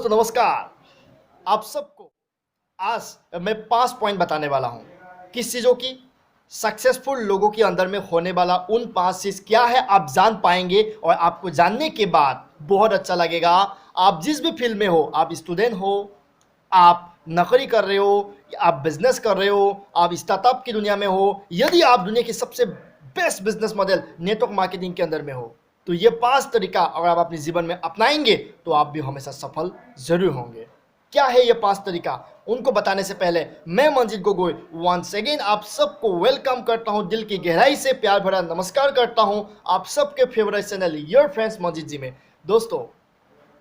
दोस्तों नमस्कार। आप सबको आज मैं 5 पॉइंट बताने वाला हूं। किस चीज़ों की? सक्सेसफुल लोगों के अंदर में होने वाला उन 5 चीज़ क्या है आप जान पाएंगे और आपको जानने के बाद बहुत अच्छा लगेगा। आप जिस भी फील्ड में हो, आप स्टूडेंट हो, आप नौकरी कर रहे हो, आप बिजनेस कर रहे हो, आप स्टार्टअप की दुनिया में हो, यदि आप दुनिया की सबसे best business model network marketing के अंदर में हो, तो ये 5 तरीका अगर आप अपने जीवन में अपनाएंगे तो आप भी हमेशा सफल जरूर होंगे। क्या है ये 5 तरीका? उनको बताने से पहले मैं मंजीत गोगोई वंस अगेन आप सबको वेलकम करता हूं, दिल की गहराई से प्यार भरा नमस्कार करता हूं आप सबके favourite channel your friends Manjeet ji में। दोस्तों,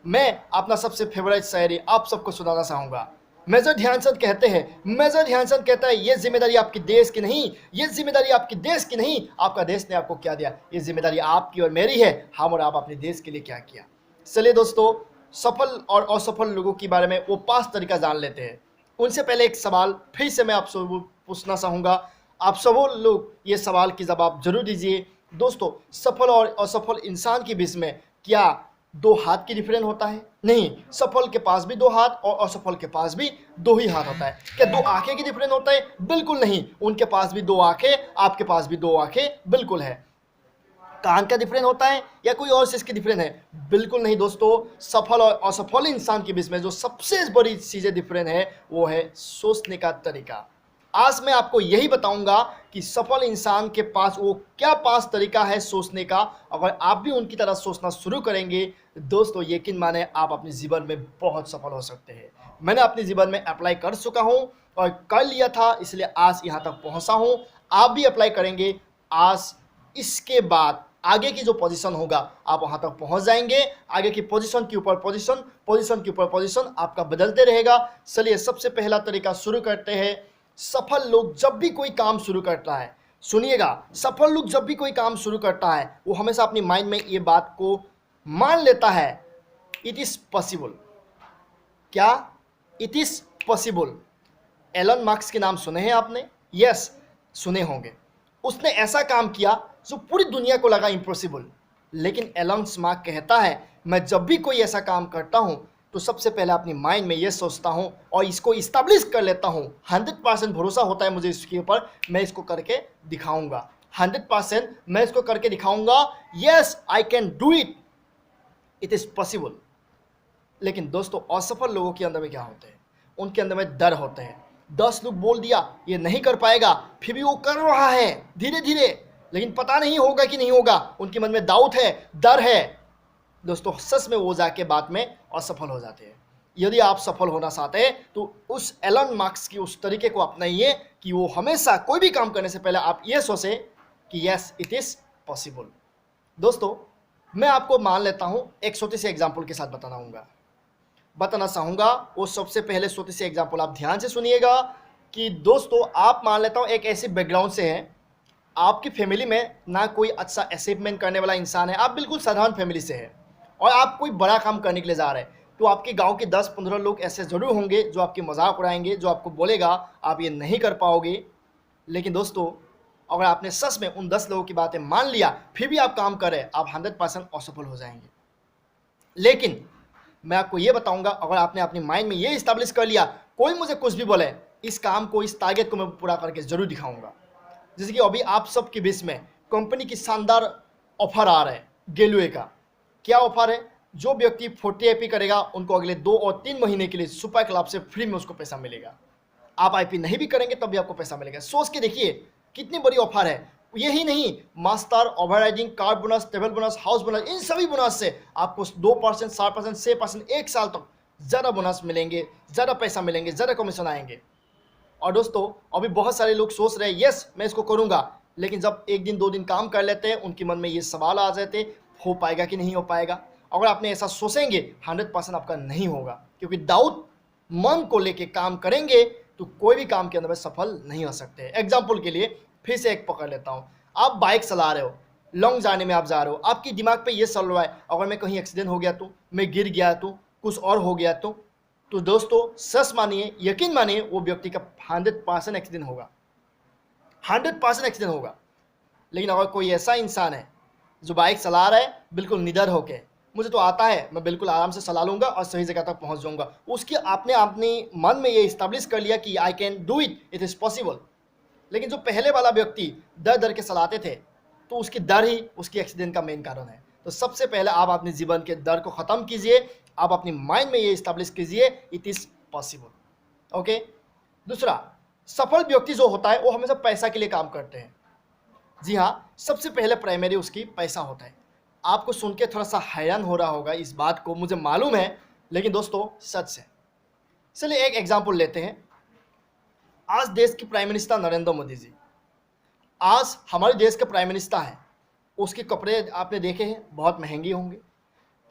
मैं अपना सबसे फेवरेट शायरी आप सबको सुनाना चाहूंगा। मेजर ध्यानचंद कहते हैं, मेजर ध्यानचंद कहता है, ये जिम्मेदारी आपकी देश की नहीं, ये जिम्मेदारी आपकी देश की नहीं, आपका देश ने आपको क्या दिया, ये जिम्मेदारी आपकी और मेरी है, हम और आप अपने देश के लिए क्या किया। चलिए दोस्तों, सफल और असफल लोगों के बारे में वो 5 तरीका जान लेते हैं। उनसे पहले एक सवाल फिर से मैं आप सब पूछना चाहूँगा। आप सब लोग ये सवाल की जवाब जरूर दीजिए। दोस्तों, सफल और असफल इंसान के बीच में क्या 2 हाथ की डिफरेंस होता है? नहीं, सफल के पास भी 2 हाथ और असफल के पास भी 2 ही हाथ होता है। क्या 2 आंखें की डिफरेंस होता है? बिल्कुल नहीं, उनके पास भी 2 आंखें, आपके पास भी 2 आंखें बिल्कुल है। कान का डिफरेंस होता है या कोई और चीज़ की डिफरेंस है? बिल्कुल नहीं दोस्तों। सफल और असफल इंसान के बीच में जो सबसे बड़ी चीज़ें डिफरेंस है वो है सोचने का तरीका। आज मैं आपको यही बताऊंगा कि सफल इंसान के पास वो क्या 5 तरीका है सोचने का। अगर आप भी उनकी तरह सोचना शुरू करेंगे दोस्तों, यकीन माने आप अपने जीवन में बहुत सफल हो सकते हैं। मैंने अपने जीवन में अप्लाई कर चुका हूं और कर लिया था, इसलिए आज यहाँ तक पहुँचा हूँ। आप भी अप्लाई करेंगे आज, इसके बाद आगे की जो पोजीशन होगा आप वहां तक पहुंच जाएंगे। आगे की पोजीशन के ऊपर पोजीशन, पोजीशन के ऊपर पोजीशन आपका बदलते रहेगा। चलिए सबसे पहला तरीका शुरू करते हैं। सफल लोग जब भी कोई काम शुरू करता है, सुनिएगा, सफल लोग जब भी कोई काम शुरू करता है वो हमेशा अपनी माइंड में ये बात को मान लेता है, इट इज पॉसिबल। क्या? It is possible. Alan Marx के नाम सुने हैं आपने? यस, सुने होंगे। उसने ऐसा काम किया जो पूरी दुनिया को लगा इम्पॉसिबल, लेकिन एलन मार्क्स कहता है, मैं जब भी कोई ऐसा काम करता हूं तो सबसे पहले अपनी माइंड में ये सोचता हूं और इसको इस्टेब्लिश कर लेता हूं। 100% भरोसा होता है मुझे इसके ऊपर, मैं इसको करके दिखाऊंगा। 100% मैं इसको करके दिखाऊंगा। Yes, I can do it, it is possible. लेकिन दोस्तों, असफल लोगों के अंदर में क्या होते हैं? उनके अंदर में डर होते हैं। 10 लोग बोल दिया ये नहीं कर पाएगा, फिर भी वो कर रहा है धीरे धीरे, लेकिन पता नहीं होगा कि नहीं होगा। उनके मन में डाउट है, डर है। दोस्तों, सच में वो जाके बाद में असफल हो जाते हैं। यदि आप सफल होना चाहते हैं तो उस एलन मार्क्स की उस तरीके को अपनाइए कि वो हमेशा कोई भी काम करने से पहले आप ये सोचें कि यस, इट इज पॉसिबल। दोस्तों, मैं आपको मान लेता हूं, एक छोटी सी एग्जाम्पल के साथ बताना चाहूँगा। वो सबसे पहले छोटी सी एग्जाम्पल आप ध्यान से सुनिएगा कि दोस्तों, आप मान लेता हूँ एक ऐसे बैकग्राउंड से हैं, आपकी फैमिली में ना कोई अच्छा अचीवमेंट करने वाला इंसान है, आप बिल्कुल साधारण फैमिली से है और आप कोई बड़ा काम करने के लिए जा रहे हैं। तो आपके गांव के 10-15 लोग ऐसे ज़रूर होंगे जो आपकी मजाक उड़ाएंगे, जो आपको बोलेगा आप ये नहीं कर पाओगे। लेकिन दोस्तों, अगर आपने सच में उन 10 लोगों की बातें मान लिया फिर भी आप काम करें, आप 100% असफल हो जाएंगे। लेकिन मैं आपको ये बताऊंगा, अगर आपने अपनी माइंड में ये इस्टेब्लिश कर लिया, कोई मुझे कुछ भी बोले, इस काम को, इस टारगेट को मैं पूरा करके जरूर दिखाऊंगा। जैसे कि अभी आप सबके बीच में कंपनी की शानदार ऑफर आ रहा है गेलवे का। क्या ऑफर है? जो व्यक्ति 40 आईपी करेगा उनको अगले 2 और 3 महीने के लिए सुपर क्लब से फ्री में उसको पैसा मिलेगा। आप आईपी नहीं भी करेंगे तब भी आपको पैसा मिलेगा। सोच के देखिए कितनी बड़ी ऑफर है। यही नहीं, master, overriding, car bonus, table bonus, house bonus, इन सभी बोनस से आपको 2%, 7%, 6%, 1 साल तक ज़्यादा बोनस मिलेंगे, ज़्यादा पैसा मिलेंगे, ज़्यादा कमीशन आएंगे। और दोस्तों, अभी बहुत सारे लोग सोच रहे हैं यस मैं इसको करूंगा, लेकिन जब 1 दिन 2 दिन काम कर लेते हैं उनके मन में ये सवाल आ जाते हैं, हो पाएगा कि नहीं हो पाएगा। अगर आपने ऐसा सोचेंगे 100% आपका नहीं होगा, क्योंकि डाउट मन को लेके काम करेंगे तो कोई भी काम के अंदर में सफल नहीं हो सकते। एग्जाम्पल के लिए फिर से एक पकड़ लेता हूँ। आप बाइक चला रहे हो, लॉन्ग जाने में आप जा रहे हो, आपकी दिमाग पे ये चल रहा है अगर मैं कहीं एक्सीडेंट हो गया तो, मैं गिर गया तो, कुछ और हो गया तो दोस्तों सच मानिए, यकीन मानिए, वो व्यक्ति का 100% एक्सीडेंट होगा, 100% एक्सीडेंट होगा। लेकिन अगर कोई ऐसा इंसान है जो बाइक चला रहा है बिल्कुल निडर होके, मुझे तो आता है, मैं बिल्कुल आराम से चला लूँगा और सही जगह तक पहुँच जाऊँगा। उसकी आपने अपने मन में ये इस्टेब्लिश कर लिया कि I can do it, it is possible. लेकिन जो पहले वाला व्यक्ति डर-डर के चलाते थे, तो उसकी डर ही उसकी एक्सीडेंट का मेन कारण है। तो सबसे पहले आप अपने जीवन के डर को ख़त्म कीजिए, आप अपनी माइंड में ये इस्टेब्लिश कीजिए, इट इज़ पॉसिबल। ओके? दूसरा, सफल व्यक्ति जो होता है, वो हमेशा पैसा के लिए काम करते हैं। जी हाँ, सबसे पहले प्राइमरी उसकी पैसा होता है। आपको सुन के थोड़ा-सा हैरान हो रहा होगा इस बात को, मुझे मालूम है, लेकिन दोस्तों सच है। चलिए एक एग्ज़ाम्पल लेते हैं। आज देश के प्राइम मिनिस्टर नरेंद्र मोदी जी, आज हमारे देश के प्राइम मिनिस्टर हैं, उसके कपड़े आपने देखे हैं, बहुत महंगे होंगे।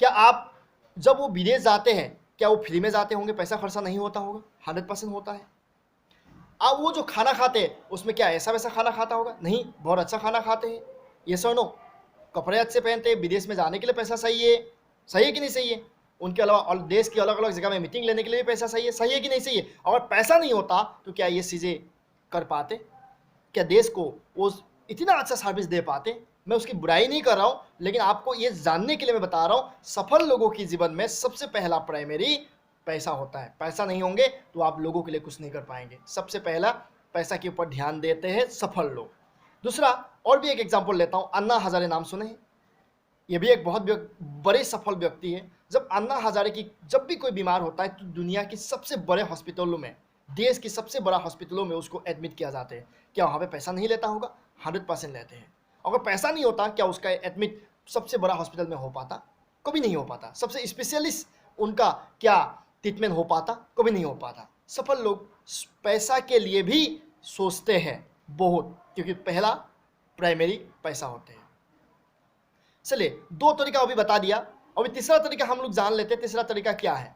क्या आप जब वो विदेश जाते हैं, क्या वो फ्री में जाते होंगे, पैसा खर्चा नहीं होता होगा? 100% होता है। अब वो जो खाना खाते हैं, उसमें क्या ऐसा-वैसा खाना खाता होगा? नहीं, बहुत अच्छा खाना खाते हैं। येस और नो? कपड़े अच्छे पहनते हैं, विदेश में जाने के लिए पैसा सही है कि नहीं सही है? उनके अलावा और देश की अलग-अलग जगह में मीटिंग लेने के लिए भी पैसा सही है कि नहीं सही है? अगर पैसा नहीं होता, तो क्या ये चीज़ें कर पाते? क्या देश को वो इतना अच्छा सर्विस दे पाते? मैं उसकी बुराई नहीं कर रहा हूँ, लेकिन आपको ये जानने के लिए मैं बता रहा हूँ, सफल लोगों के जीवन में सबसे पहला प्राइमरी पैसा होता है। पैसा नहीं होंगे तो आप लोगों के लिए कुछ नहीं कर पाएंगे। सबसे पहला पैसा के ऊपर ध्यान देते हैं सफल लोग। दूसरा, और भी एक एग्जांपल लेता हूँ, अन्ना हजारे नाम सुने हैं? ये भी एक बहुत बड़े सफल व्यक्ति है। जब अन्ना हजारे की जब भी कोई बीमार होता है, तो दुनिया की सबसे बड़े हॉस्पिटलों में, देश की सबसे बड़ा हॉस्पिटलों में उसको एडमिट किया जाता है। क्या वहाँ पे पैसा नहीं लेता होगा? 100% लेते हैं। अगर पैसा नहीं होता, क्या उसका एडमिट सबसे बड़ा हॉस्पिटल में हो पाता? कभी नहीं हो पाता। सबसे स्पेशलिस्ट उनका क्या ट्रीटमेंट हो पाता? कभी नहीं हो पाता। सफल लोग पैसा के लिए भी सोचते हैं बहुत, क्योंकि पहला प्राइमरी पैसा होते हैं। चलिए, 2 तरीका अभी बता दिया, अभी तीसरा तरीका हम लोग जान लेते हैं। तीसरा तरीका क्या है?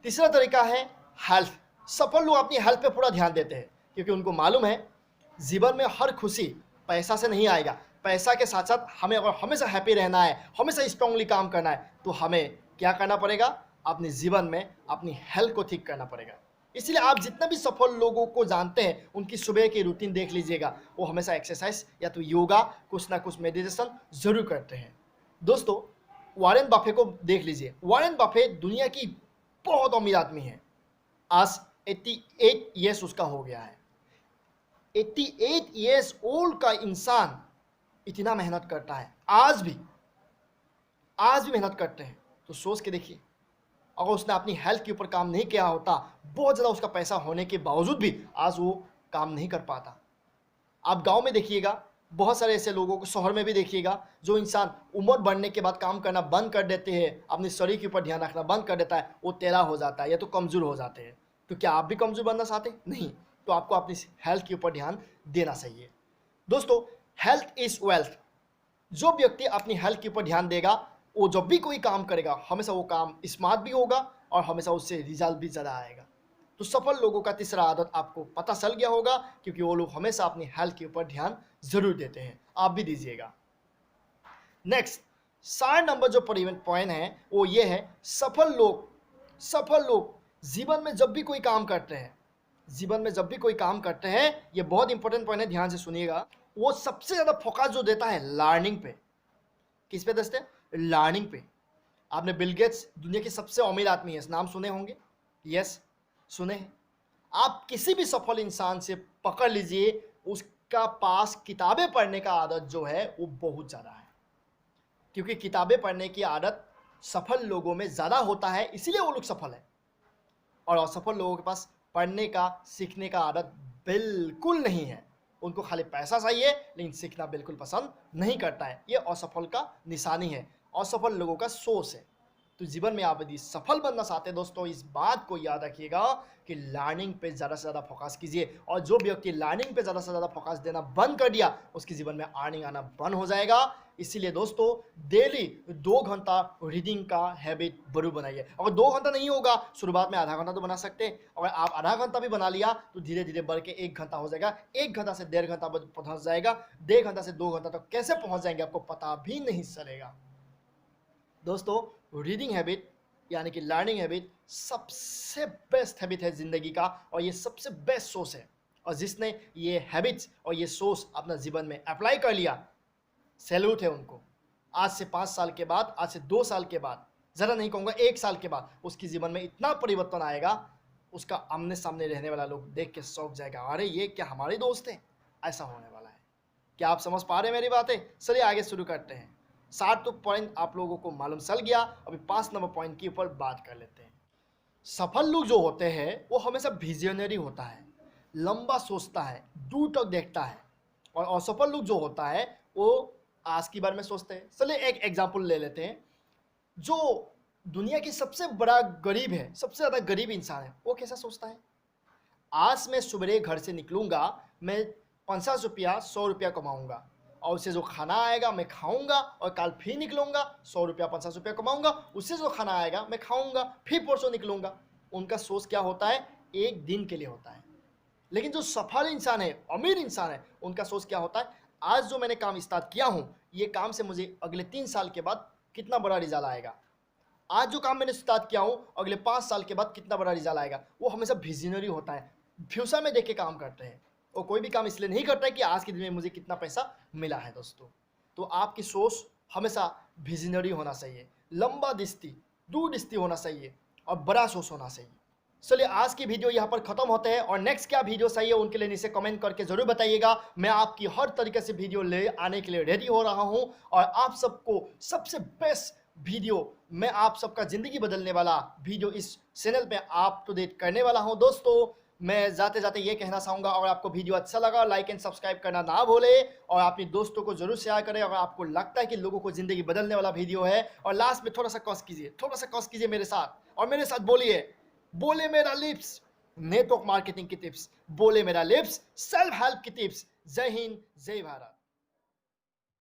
तीसरा तरीका है हेल्थ। सफल लोग अपनी हेल्थ पे पूरा ध्यान देते हैं, क्योंकि उनको मालूम है जीवन में हर खुशी पैसा से नहीं आएगा। पैसा के साथ साथ हमें अगर हमेशा हैप्पी रहना है, हमेशा स्ट्रांगली काम करना है, तो हमें क्या करना पड़ेगा? अपने जीवन में अपनी हेल्थ को ठीक करना पड़ेगा। इसलिए आप जितना भी सफल लोगों को जानते हैं, उनकी सुबह की रूटीन देख लीजिएगा, वो हमेशा एक्सरसाइज या तो योगा, कुछ ना कुछ मेडिटेशन जरूर करते हैं। दोस्तों, वॉरेन बफे को देख लीजिए। वॉरेन बफे दुनिया की बहुत अमीर आदमी है। आज 88 ईयर्स उसका हो गया है। 88 ईयर्स ओल्ड का इंसान इतना मेहनत करता है, आज भी मेहनत करते हैं। तो सोच के देखिए, अगर उसने अपनी हेल्थ के ऊपर काम नहीं किया होता, बहुत ज़्यादा उसका पैसा होने के बावजूद भी आज वो काम नहीं कर पाता। आप गांव में देखिएगा, बहुत सारे ऐसे लोगों को, शहर में भी देखिएगा, जो इंसान उम्र बढ़ने के बाद काम करना बंद कर देते हैं, अपने शरीर के ऊपर ध्यान रखना बंद कर देता है, वो टेढ़ा हो जाता है या तो कमज़ोर हो जाते हैं। तो क्या आप भी कमज़ोर बनना चाहते हैं? नहीं। तो आपको अपनी हेल्थ के ऊपर ध्यान देना चाहिए। दोस्तों, हेल्थ इज़ वेल्थ। जो व्यक्ति अपनी हेल्थ के ऊपर ध्यान देगा, वो जब भी कोई काम करेगा, हमेशा वो काम स्मार्ट भी होगा और हमेशा उससे रिजल्ट भी ज़्यादा आएगा। तो सफल लोगों का तीसरा आदत आपको पता चल गया होगा, क्योंकि वो लोग हमेशा अपनी हेल्थ के ऊपर ध्यान जरूर देते हैं। आप भी दीजिएगा। नेक्स्ट, 4 नंबर जो पॉइंट है वो ये है, सफल लोग जीवन में जब भी कोई काम करते हैं, ये बहुत इंपॉर्टेंट पॉइंट है, ध्यान से सुनिएगा। वो सबसे ज्यादा फोकस जो देता है लर्निंग पे। किस पे दोस्तों? लर्निंग पे। आपने बिल गेट्स, दुनिया के सबसे अमीर आदमी है, नाम सुने होंगे? यस, सुने हैं। आप किसी भी सफल इंसान से पकड़ लीजिए, उसका पास किताबें पढ़ने का आदत जो है वो बहुत ज़्यादा है, क्योंकि किताबें पढ़ने की आदत सफल लोगों में ज़्यादा होता है, इसीलिए वो लोग सफल है। और असफल लोगों के पास पढ़ने का, सीखने का आदत बिल्कुल नहीं है। उनको खाली पैसा चाहिए, लेकिन सीखना बिल्कुल पसंद नहीं करता है। ये असफल का निशानी है, असफल लोगों का सोच है। तो जीवन में आप यदि सफल बनना चाहते हैं दोस्तों, इस बात को याद रखिएगा कि लर्निंग पे ज़्यादा से ज़्यादा फोकस कीजिए। और जो व्यक्ति लर्निंग पे ज़्यादा से ज़्यादा फोकस देना बंद कर दिया, उसके जीवन में अर्निंग आना बंद हो जाएगा। इसीलिए दोस्तों, डेली 2 घंटा रीडिंग का हैबिट जरूर बनाइए। अगर 2 घंटा नहीं होगा, शुरुआत में आधा घंटा तो बना सकते हैं। अगर आप आधा घंटा भी बना लिया, तो धीरे धीरे बढ़ के 1 घंटा हो जाएगा। 1 घंटा से 1.5 घंटा पहुँच जाएगा। 1.5 घंटा से 2 घंटा तक कैसे पहुँच जाएंगे, आपको पता भी नहीं चलेगा। दोस्तों, रीडिंग हैबिट यानी कि लर्निंग हैबिट सबसे बेस्ट हैबिट है ज़िंदगी का, और ये सबसे बेस्ट सोच है। और जिसने ये हैबिट्स और ये सोच अपना जीवन में अप्लाई कर लिया, सैल्यूट है उनको। आज से 5 साल के बाद, आज से 2 साल के बाद, ज़रा नहीं कहूँगा 1 साल के बाद, उसके जीवन में इतना परिवर्तन आएगा, उसका आमने-सामने रहने वाला लोग देख के चौंक जाएगा, अरे ये क्या हमारे दोस्त हैं? ऐसा होने वाला है। क्या आप समझ पा रहे हैं मेरी बातें? चलिए आगे शुरू करते हैं। 60 तो पॉइंट आप लोगों को मालूम चल गया, अभी 5 नंबर पॉइंट के ऊपर बात कर लेते हैं। सफल लोग जो होते हैं वो हमेशा विजनरी होता है, लंबा सोचता है, दूर तक देखता है, और असफल लोग जो होता है वो आज के बारे में सोचते हैं। चलिए एक एग्जांपल ले लेते हैं। जो दुनिया की सबसे बड़ा गरीब है, सबसे ज़्यादा गरीब इंसान है, वो कैसा सोचता है? आज मैं सुबह घर से निकलूंगा, मैं 50 रुपया 100 रुपया कमाऊंगा, और उससे जो खाना आएगा मैं खाऊंगा, और कल फिर निकलूंगा 100 रुपया 50 रुपया कमाऊंगा, उससे जो खाना आएगा मैं खाऊंगा, फिर परसों निकलूंगा। उनका सोच क्या होता है? एक दिन के लिए होता है। लेकिन जो सफल इंसान है, अमीर इंसान है, उनका सोच क्या होता है? आज जो मैंने काम स्टार्ट किया हूँ, ये काम से मुझे अगले 3 साल के बाद कितना बड़ा रिजल्ट आएगा। आज जो काम मैंने स्टार्ट किया हूँ, अगले 5 साल के बाद कितना बड़ा रिजल्ट आएगा। वो हमेशा विजनरी होता है, फ्यूचर में देख के काम करते हैं। वो कोई भी काम इसलिए नहीं करता है कि आज के दिन में मुझे कितना पैसा मिला है दोस्तों। तो आपकी सोच हमेशा विजनरी होना चाहिए, लंबा दृष्टि, दूरदृष्टि होना चाहिए, और बड़ा सोच होना चाहिए। चलिए आज की वीडियो यहाँ पर खत्म होते हैं, और नेक्स्ट क्या वीडियो चाहिए उनके लिए नीचे कमेंट करके जरूर बताइएगा। मैं आपकी हर तरीके से वीडियो ले आने के लिए रेडी हो रहा हूँ, और आप सबको सबसे बेस्ट वीडियो, मैं आप सबका ज़िंदगी बदलने वाला वीडियो इस चैनल पे आप टू डेट करने वाला हूँ। दोस्तों मैं जाते जाते ये कहना चाहूँगा, अगर आपको वीडियो अच्छा लगा लाइक एंड सब्सक्राइब करना ना भूले, और अपने दोस्तों को जरूर शेयर करें अगर आपको लगता है कि लोगों को ज़िंदगी बदलने वाला वीडियो है। और लास्ट में थोड़ा सा कॉस कीजिए मेरे साथ, और मेरे साथ बोलिए, बोले मेरा लिप्स नेटवर्क मार्केटिंग की टिप्स, बोले मेरा लिप्स सेल्फ हेल्प की टिप्स। जय हिंद, जय भारत।